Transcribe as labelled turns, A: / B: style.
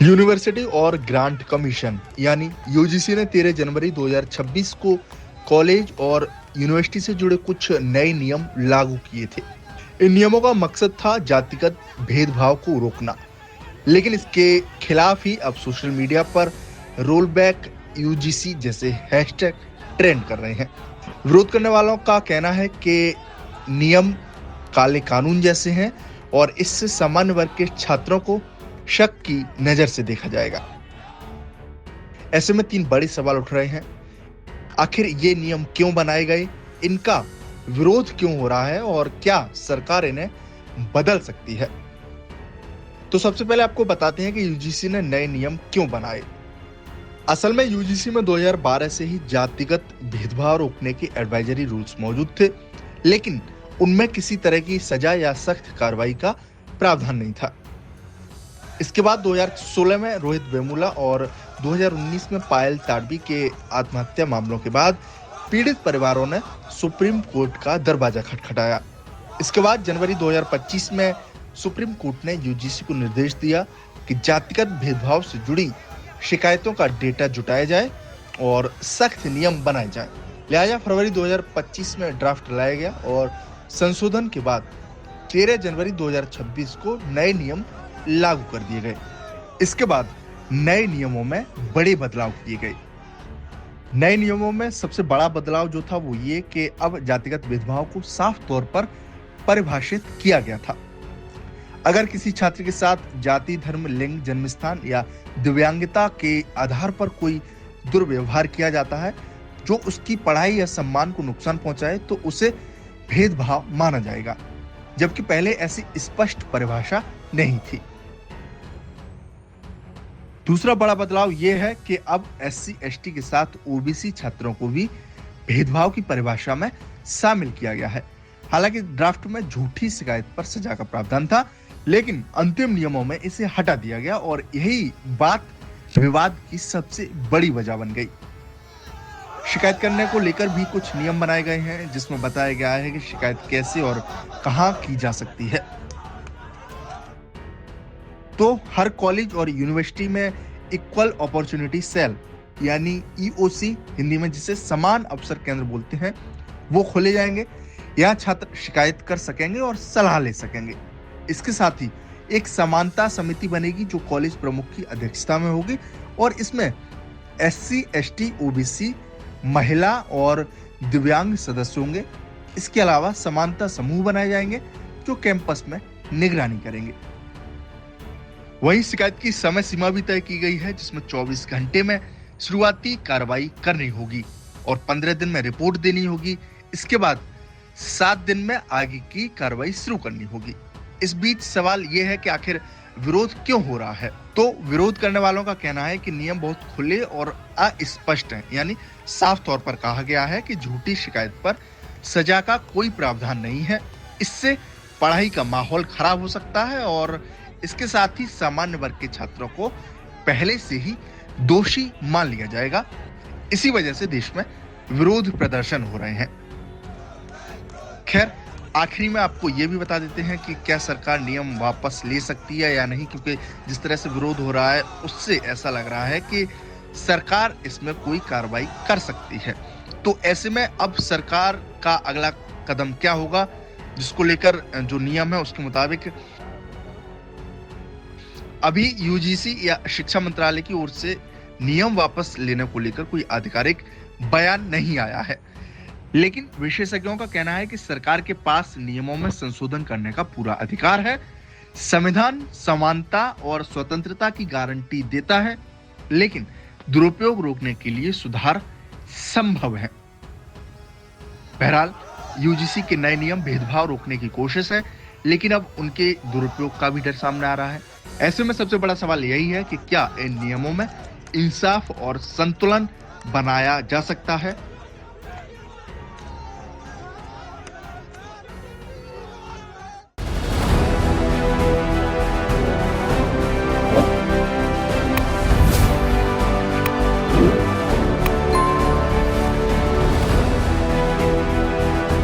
A: University और grant commission यानी UGC ने 13 जनवरी 2026 को कॉलेज और यूनिवर्सिटी से जुड़े कुछ नए नियम लागू किए थे। इन नियमों का मकसद था जातिगत भेदभाव को रोकना, लेकिन इसके खिलाफ ही अब सोशल मीडिया पर रोल बैक यूजीसी जैसे हैशटैग ट्रेंड कर रहे हैं। विरोध करने वालों का कहना है कि नियम काले कानून जैसे हैं और इससे सामान्य वर्ग के छात्रों को शक की नजर से देखा जाएगा। ऐसे में 3 बड़े सवाल उठ रहे हैं। आखिर ये नियम क्यों बनाए गए, इनका विरोध क्यों हो रहा है और क्या सरकार इन्हें बदल सकती है? तो सबसे पहले आपको बताते हैं कि यूजीसी ने नए नियम क्यों बनाए। असल में यूजीसी में 2012 से ही जातिगत भेदभाव रोकने के एडवाइजरी रूल्स मौजूद थे, लेकिन उनमें किसी तरह की सजा या सख्त कार्रवाई का प्रावधान नहीं था। इसके बाद 2016 में रोहित वेमुला और 2019 में पायल ताडवी के आत्महत्या मामलों के बाद पीड़ित परिवारों ने सुप्रीम कोर्ट का दरवाजा खटखटाया। इसके बाद जनवरी 2025 में सुप्रीम कोर्ट ने यूजीसी को निर्देश दिया कि जातिगत भेदभाव से जुड़ी शिकायतों का डेटा जुटाया जाए और सख्त नियम बनाए जाएं। लिहाजा फरवरी 2025 में ड्राफ्ट लाया गया और संशोधन के बाद 13 जनवरी 2026 को नए नियम लागू कर दिए गए। इसके बाद नए नियमों में बड़े बदलाव किए गए। नए नियमों में सबसे बड़ा बदलाव जो था वो ये कि अब जातिगत भेदभाव को साफ तौर पर परिभाषित किया गया था। अगर किसी छात्र के साथ जाति, धर्म, लिंग, जन्मस्थान या दिव्यांगता के आधार पर कोई दुर्व्यवहार किया जाता है जो उसकी पढ़ाई या सम्मान को नुकसान पहुंचाए तो उसे भेदभाव माना जाएगा, जबकि पहले ऐसी स्पष्ट परिभाषा नहीं थी। दूसरा बड़ा बदलाव यह है कि अब एससी एसटी के साथ ओबीसी छात्रों को भी भेदभाव की परिभाषा में शामिल किया गया है। हालांकि ड्राफ्ट में झूठी शिकायत पर सजा का प्रावधान था, लेकिन अंतिम नियमों में इसे हटा दिया गया और यही बात विवाद की सबसे बड़ी वजह बन गई। शिकायत करने को लेकर भी कुछ नियम बनाए गए हैं, जिसमें बताया गया है कि शिकायत कैसे और कहां की जा सकती है। तो हर कॉलेज और यूनिवर्सिटी में इक्वल अपॉर्चुनिटी सेल यानी ईओसी हिंदी में जिसे समान अवसर केंद्र बोलते हैं, वो खोले जाएंगे। यहाँ छात्र शिकायत कर सकेंगे और सलाह ले सकेंगे। इसके साथ ही एक समानता समिति बनेगी जो कॉलेज प्रमुख की अध्यक्षता में होगी और इसमें एससी, एसटी, ओबीसी, महिला और दिव्यांग सदस्य होंगे। इसके अलावा समानता समूह बनाए जाएंगे जो कैंपस में निगरानी करेंगे। वहीं शिकायत की समय सीमा भी तय की गई है, जिसमें 24 घंटे में शुरुआती कार्रवाई करनी होगी और 15 दिन में रिपोर्ट देनी होगी। इसके बाद 7 दिन में आगे की कार्रवाई शुरू करनी होगी। इस बीच सवाल यह है कि आखिर विरोध क्यों हो रहा है? तो विरोध करने वालों का कहना है कि नियम बहुत खुले और अस्पष्ट हैं, यानी साफ तौर पर कहा गया है कि झूठी शिकायत पर सजा का कोई प्रावधान नहीं है। इससे पढ़ाई का माहौल खराब हो सकता है और इसके साथ ही सामान्य वर्ग के छात्रों को पहले से ही दोषी मान लिया जाएगा। इसी वजह से देश में विरोध प्रदर्शन हो रहे हैं। खैर, आखिरी में आपको ये भी बता देते हैं कि क्या सरकार नियम वापस ले सकती है या नहीं, क्योंकि जिस तरह से विरोध हो रहा है उससे ऐसा लग रहा है कि सरकार इसमें कोई कार्रवाई कर सकती है। तो ऐसे में अब सरकार का अगला कदम क्या होगा, जिसको लेकर जो नियम है उसके मुताबिक अभी यूजीसी या शिक्षा मंत्रालय की ओर से नियम वापस लेने को लेकर कोई आधिकारिक बयान नहीं आया है, लेकिन विशेषज्ञों का कहना है कि सरकार के पास नियमों में संशोधन करने का पूरा अधिकार है। संविधान समानता और स्वतंत्रता की गारंटी देता है, लेकिन दुरुपयोग रोकने के लिए सुधार संभव है। बहरहाल, यूजीसी के नए नियम भेदभाव रोकने की कोशिश है, लेकिन अब उनके दुरुपयोग का भी डर सामने आ रहा है। ऐसे में सबसे बड़ा सवाल यही है कि क्या इन नियमों में इंसाफ और संतुलन बनाया जा सकता है।